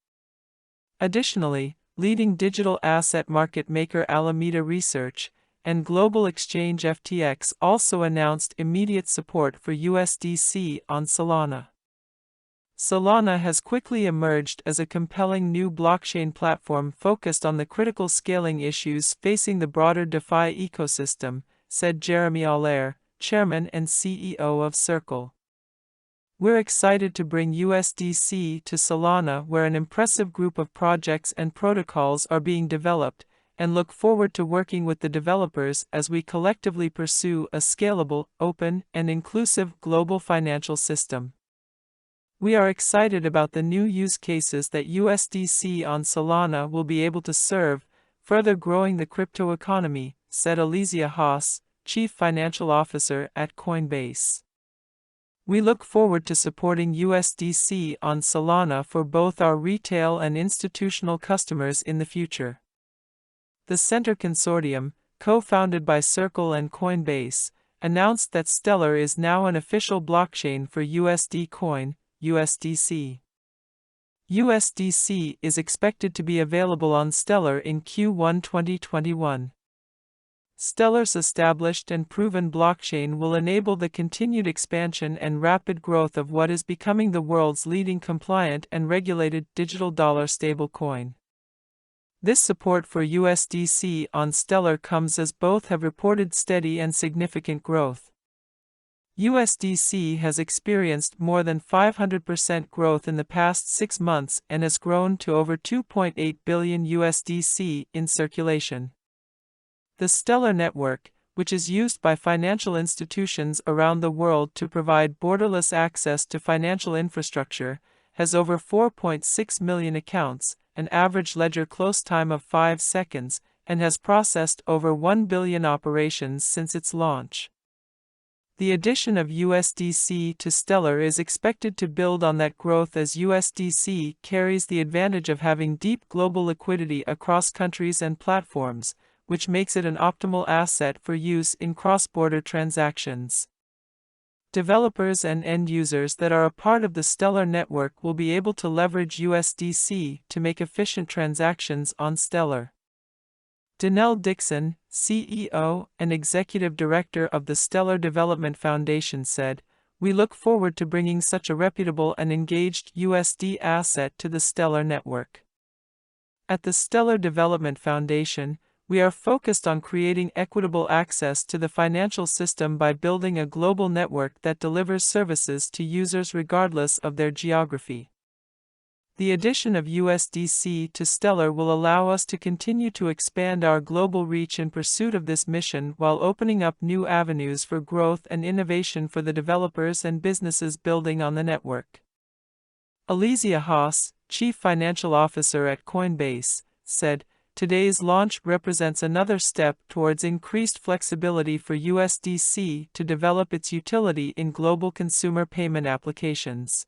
Additionally, leading digital asset market maker Alameda Research and global exchange FTX also announced immediate support for USDC on Solana. Solana has quickly emerged as a compelling new blockchain platform focused on the critical scaling issues facing the broader DeFi ecosystem, said Jeremy Allaire, chairman and CEO of Circle. We're excited to bring USDC to Solana, where an impressive group of projects and protocols are being developed, and look forward to working with the developers as we collectively pursue a scalable, open, and inclusive global financial system. We are excited about the new use cases that USDC on Solana will be able to serve, further growing the crypto economy, said Alizia Haas, Chief Financial Officer at Coinbase. We look forward to supporting USDC on Solana for both our retail and institutional customers in the future. The Center Consortium, co-founded by Circle and Coinbase, announced that Stellar is now an official blockchain for USD Coin, USDC. USDC is expected to be available on Stellar in Q1 2021. Stellar's established and proven blockchain will enable the continued expansion and rapid growth of what is becoming the world's leading compliant and regulated digital dollar stablecoin. This support for USDC on Stellar comes as both have reported steady and significant growth. USDC has experienced more than 500% growth in the past 6 months and has grown to over 2.8 billion USDC in circulation. The Stellar network, which is used by financial institutions around the world to provide borderless access to financial infrastructure, has over 4.6 million accounts, an average ledger close time of 5 seconds, and has processed over 1 billion operations since its launch. The addition of USDC to Stellar is expected to build on that growth as USDC carries the advantage of having deep global liquidity across countries and platforms, which makes it an optimal asset for use in cross-border transactions. Developers and end users that are a part of the Stellar network will be able to leverage USDC to make efficient transactions on Stellar. Danelle Dixon, CEO and Executive Director of the Stellar Development Foundation said, "We look forward to bringing such a reputable and engaged USD asset to the Stellar network." At the Stellar Development Foundation, we are focused on creating equitable access to the financial system by building a global network that delivers services to users regardless of their geography. The addition of USDC to Stellar will allow us to continue to expand our global reach in pursuit of this mission while opening up new avenues for growth and innovation for the developers and businesses building on the network. Alizia Haas, Chief Financial Officer at Coinbase, said, "Today's launch represents another step towards increased flexibility for USDC to develop its utility in global consumer payment applications.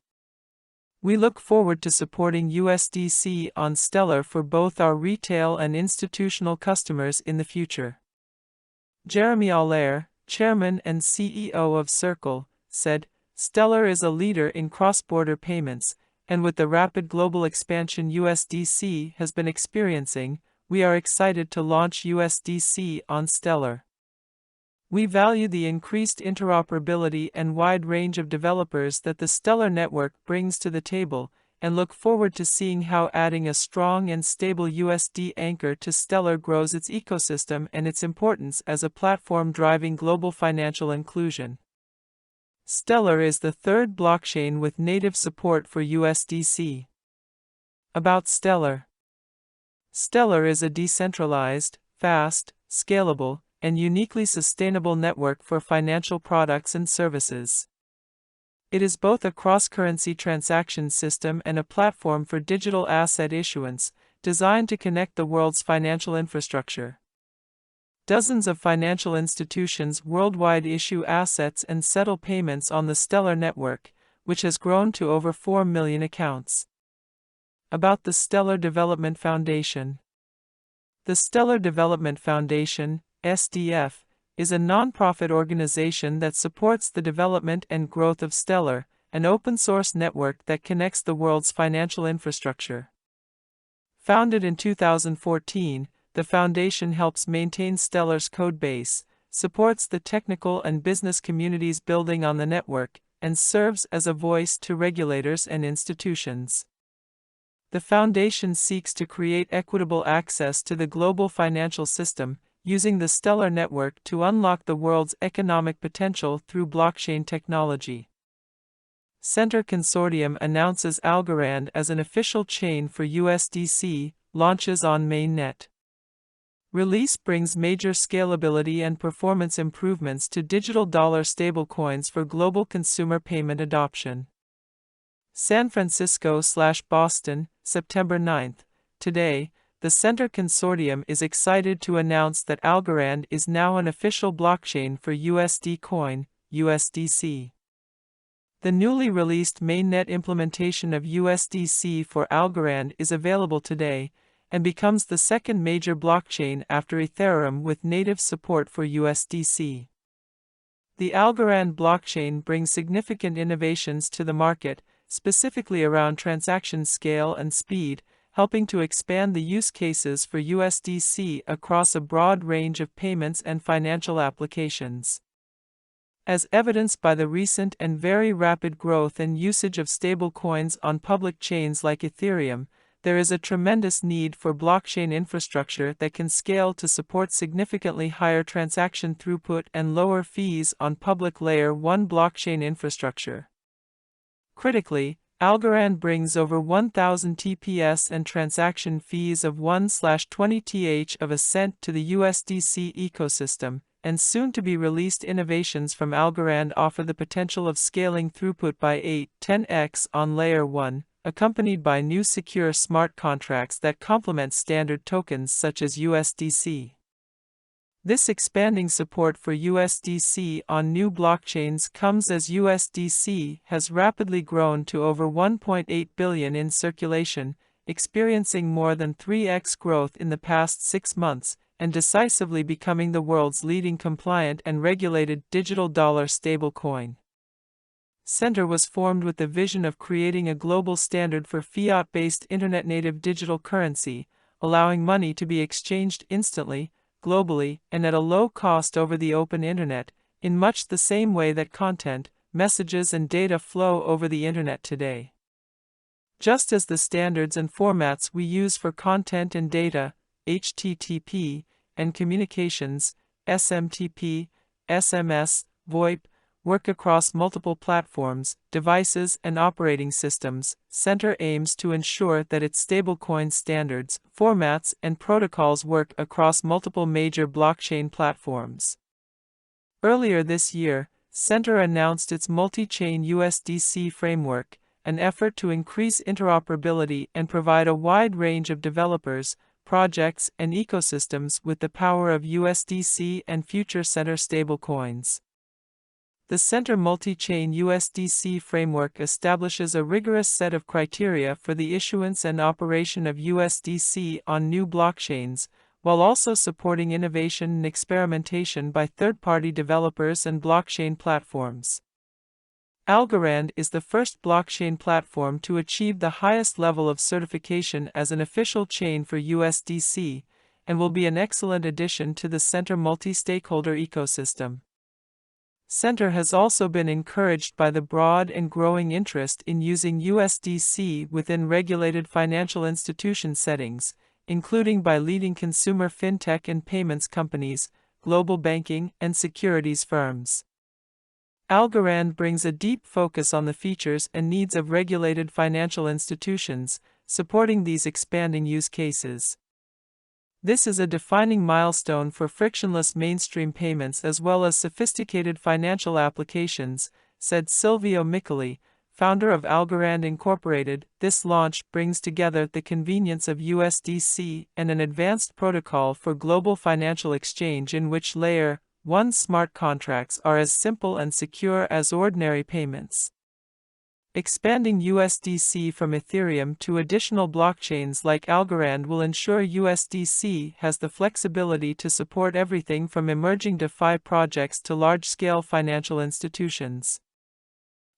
We look forward to supporting USDC on Stellar for both our retail and institutional customers in the future." Jeremy Allaire, Chairman and CEO of Circle, said, "Stellar is a leader in cross-border payments, and with the rapid global expansion USDC has been experiencing, we are excited to launch USDC on Stellar. We value the increased interoperability and wide range of developers that the Stellar network brings to the table, and look forward to seeing how adding a strong and stable USD anchor to Stellar grows its ecosystem and its importance as a platform driving global financial inclusion." Stellar is the third blockchain with native support for USDC. About Stellar. Stellar is a decentralized, fast, scalable, and uniquely sustainable network for financial products and services. It is both a cross-currency transaction system and a platform for digital asset issuance, designed to connect the world's financial infrastructure. Dozens of financial institutions worldwide issue assets and settle payments on the Stellar network, which has grown to over 4 million accounts. About the Stellar Development Foundation. The Stellar Development Foundation, SDF, is a non-profit organization that supports the development and growth of Stellar, an open-source network that connects the world's financial infrastructure. Founded in 2014, the foundation helps maintain Stellar's codebase, supports the technical and business communities building on the network, and serves as a voice to regulators and institutions. The foundation seeks to create equitable access to the global financial system, using the Stellar network to unlock the world's economic potential through blockchain technology. Center Consortium announces Algorand as an official chain for USDC, launches on mainnet. Release brings major scalability and performance improvements to digital dollar stablecoins for global consumer payment adoption. San Francisco/Boston, September 9. Today, the Center Consortium is excited to announce that Algorand is now an official blockchain for USD Coin, USDC. The newly released mainnet implementation of USDC for Algorand is available today, and becomes the second major blockchain after Ethereum with native support for USDC. The Algorand blockchain brings significant innovations to the market, specifically around transaction scale and speed, helping to expand the use cases for USDC across a broad range of payments and financial applications. As evidenced by the recent and very rapid growth and usage of stablecoins on public chains like Ethereum, there is a tremendous need for blockchain infrastructure that can scale to support significantly higher transaction throughput and lower fees on public Layer 1 blockchain infrastructure. Critically, Algorand brings over 1,000 TPS and transaction fees of 1/20 TH of a cent to the USDC ecosystem, and soon-to-be released innovations from Algorand offer the potential of scaling throughput by 8-10x on Layer 1, accompanied by new secure smart contracts that complement standard tokens such as USDC. This expanding support for USDC on new blockchains comes as USDC has rapidly grown to over 1.8 billion in circulation, experiencing more than 3x growth in the past 6 months, and decisively becoming the world's leading compliant and regulated digital dollar stablecoin. Center was formed with the vision of creating a global standard for fiat-based internet-native digital currency, allowing money to be exchanged instantly, globally, and at a low cost over the open internet, in much the same way that content, messages and data flow over the internet today. Just as the standards and formats we use for content and data, HTTP, and communications, SMTP, SMS, VoIP, work across multiple platforms, devices, and operating systems, Center aims to ensure that its stablecoin standards, formats, and protocols work across multiple major blockchain platforms. Earlier this year, Center announced its multi-chain USDC framework, an effort to increase interoperability and provide a wide range of developers, projects, and ecosystems with the power of USDC and future Center stablecoins. The Center multi-chain USDC framework establishes a rigorous set of criteria for the issuance and operation of USDC on new blockchains, while also supporting innovation and experimentation by third-party developers and blockchain platforms. Algorand is the first blockchain platform to achieve the highest level of certification as an official chain for USDC, and will be an excellent addition to the Center multi-stakeholder ecosystem. Center has also been encouraged by the broad and growing interest in using USDC within regulated financial institution settings, including by leading consumer fintech and payments companies, global banking, and securities firms. Algorand brings a deep focus on the features and needs of regulated financial institutions, supporting these expanding use cases. This is a defining milestone for frictionless mainstream payments as well as sophisticated financial applications, said Silvio Miccoli, founder of Algorand Incorporated. This launch brings together the convenience of USDC and an advanced protocol for global financial exchange in which Layer 1 smart contracts are as simple and secure as ordinary payments. Expanding USDC from Ethereum to additional blockchains like Algorand will ensure USDC has the flexibility to support everything from emerging DeFi projects to large-scale financial institutions.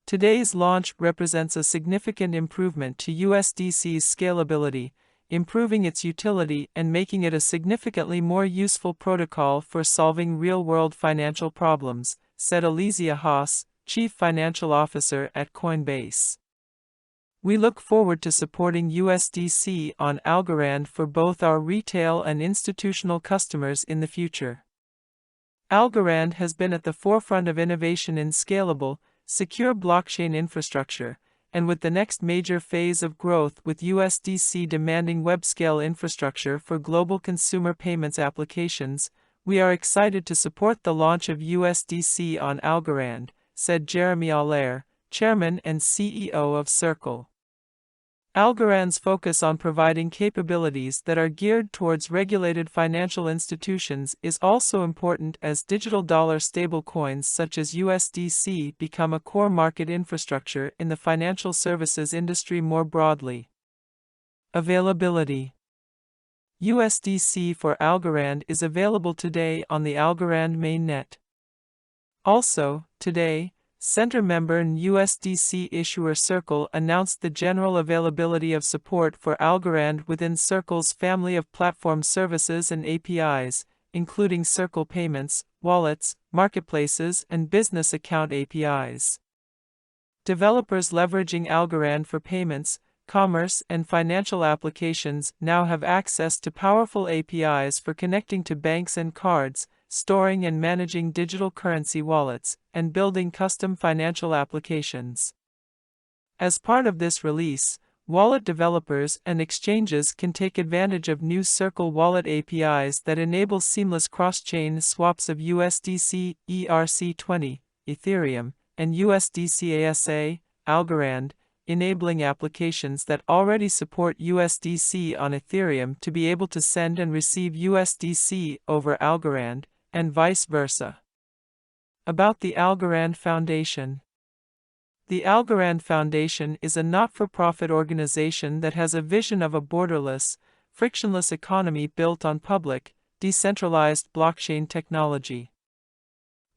Today's launch represents a significant improvement to USDC's scalability, improving its utility and making it a significantly more useful protocol for solving real-world financial problems, said Alizia Haas, Chief Financial Officer at Coinbase. We look forward to supporting USDC on Algorand for both our retail and institutional customers in the future. Algorand has been at the forefront of innovation in scalable, secure blockchain infrastructure, and with the next major phase of growth with USDC demanding web-scale infrastructure for global consumer payments applications, we are excited to support the launch of USDC on Algorand, said Jeremy Allaire, Chairman and CEO of Circle. Algorand's focus on providing capabilities that are geared towards regulated financial institutions is also important as digital dollar stablecoins such as USDC become a core market infrastructure in the financial services industry more broadly. Availability: USDC for Algorand is available today on the Algorand mainnet. Also, today, Center member and USDC issuer Circle announced the general availability of support for Algorand within Circle's family of platform services and APIs, including Circle Payments, wallets, marketplaces, and business account APIs. Developers leveraging Algorand for payments, commerce, and financial applications now have access to powerful APIs for connecting to banks and cards, storing and managing digital currency wallets, and building custom financial applications. As part of this release, wallet developers and exchanges can take advantage of new Circle Wallet APIs that enable seamless cross-chain swaps of USDC, ERC20, Ethereum, and USDC ASA, Algorand, enabling applications that already support USDC on Ethereum to be able to send and receive USDC over Algorand, and vice versa. About the Algorand Foundation. The Algorand Foundation is a not-for-profit organization that has a vision of a borderless, frictionless economy built on public, decentralized blockchain technology.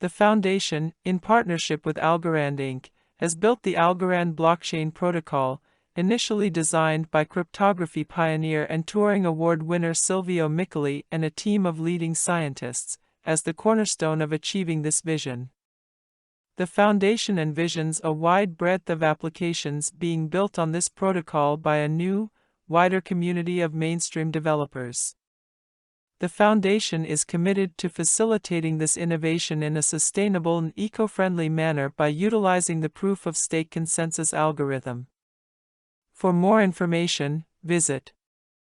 The foundation, in partnership with Algorand Inc., has built the Algorand blockchain protocol, initially designed by cryptography pioneer and Turing Award winner Silvio Micali and a team of leading scientists, as the cornerstone of achieving this vision. The foundation envisions a wide breadth of applications being built on this protocol by a new, wider community of mainstream developers. The foundation is committed to facilitating this innovation in a sustainable and eco-friendly manner by utilizing the proof-of-stake consensus algorithm. For more information, visit